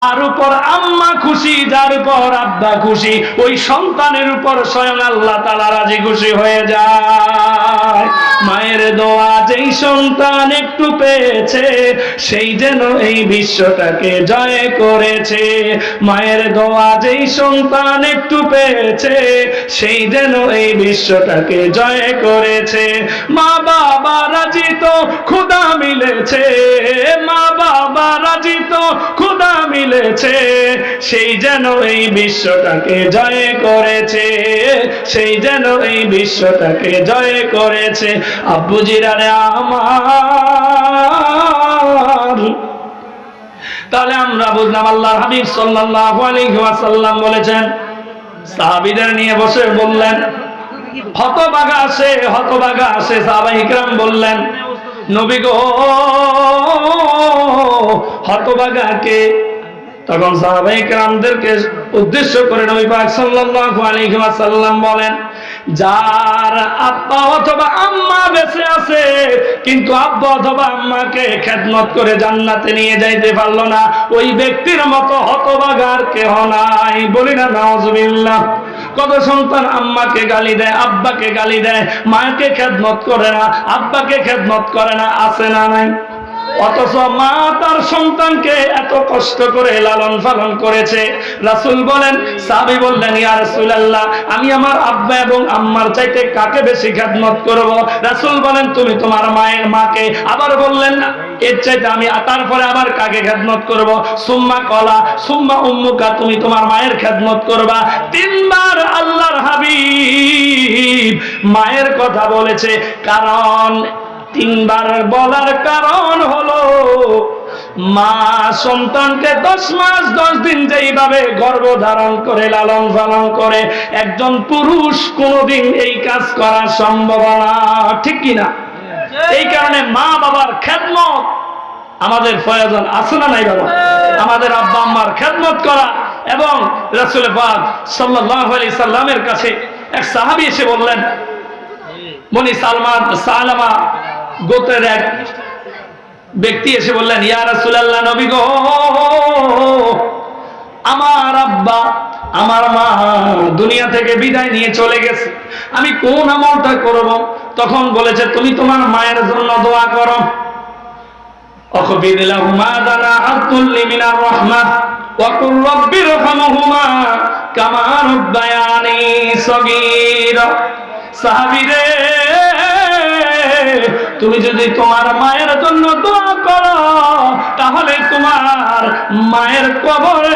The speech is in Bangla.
যার উপর আম্মা খুশি, যার উপর আব্বা খুশি, ওই সন্তানের উপর স্বয়ং আল্লাহ তাআলা রাজি খুশি হয়ে যায়। মায়ের দোয়া যেই সন্তান একটু পেয়েছে, সেই যেন এই বিশ্বটাকে জয় করেছে। মায়ের দোয়া যেই সন্তান একটু পেয়েছে, সেই যেন এই বিশ্বটাকে জয় করেছে। মা বাবা রাজি তো খোদা মিলেছে, মা বাবা রাজি তো খোদা মিলেছে, সেই যেন এই বিশ্বটাকে জয় করেছে, সেই যেন এই বিশ্বটাকে জয় করেছে। আব্বুজিরা রে আমার, তাহলে আমরা বুঝলাম আল্লাহর হাবিব সাল্লাল্লাহু আলাইহি ওয়াসাল্লাম বলেছেন, সাহাবীদের নিয়ে বসে বললেন, হতভাগা আসে, হতভাগা আসে। সাহাবায়ে কিরাম বললেন, নবী গো, হতভাগা কে? তখন সাহাবায়ে কিরামদেরকে উদ্দেশ্য করে নবী পাক সাল্লাল্লাহু আলাইহি ওয়াসাল্লাম বলেন, যার আব্বা অথবা আম্মা বেঁচে আছে কিন্তু আব্বা অথবা আম্মাকে খেদমত করে জান্নাতে নিয়ে যাইতে পারলো না, ওই ব্যক্তির মতো হতভাগার কেহ নাই। বলি না নাউজুবিল্লাহ। কত সন্তান আম্মাকে গালি দেয়, আব্বাকে গালি দেয়, মাকে খেদমত করে না, আব্বাকে খেদমত করে না, আছে না নাই? অথচ মা তার সন্তানকে এত কষ্ট করে লালন পালন করেছে। রাসূল বলেন, সাহাবী বললেন, ইয়া রাসূলুল্লাহ, আমি আমার আব্বা এবং আম্মার চাইতে কাকে বেশি খেদমত করব? রাসূল বলেন, তুমি তোমার মায়ের মাকে। আবার বললেন, এর চাইতে আমি তারপরে আবার কাকে খেদমত করব? সুম্মা কলা সুম্মা উম্মুকা, তুমি তোমার মায়ের খেদমত করবা। তিনবার আল্লাহর হাবিব মায়ের কথা বলেছে। কারণ তিনবার বলার কারণ হলো, মা সন্তানকে 10 মাস 10 দিন যেইভাবে গর্ভধারণ করে লালন পালন করে, একজন পুরুষ কোনোদিন এই কাজ করা সম্ভব না। ঠিক কিনা? এই কারণে মা বাবার খেদমত আমাদের প্রয়োজন আছে না নাই বাবা? আমাদের আব্বা আম্মার খেদমত করা। এবং রাসূল পাক সাল্লাল্লাহু আলাইহি সাল্লামের কাছে এক সাহাবী এসে বললেন, বনি সালামা গোত্রের এক ব্যক্তি এসে বললেন, ইয়া রাসূলুল্লাহ, নবী গো, আমার আব্বা আমার মা দুনিয়া থেকে বিদায় নিয়ে চলে গেছে, আমি কোন আমলটা করব? তখন বলেছে, তুমি তোমার মায়ের জন্য দোয়া করো। অখবির লাহুমা দানাআতুল মিনার রাহমাহ ওয়া কুর রাব্বিরহামহুমা কামা রাব্বায়ানি সগীরা। সাহাবীরে, তুমি যদি তোমার মায়ের জন্য দোয়া করো, তাহলে তোমার মায়ের কবরে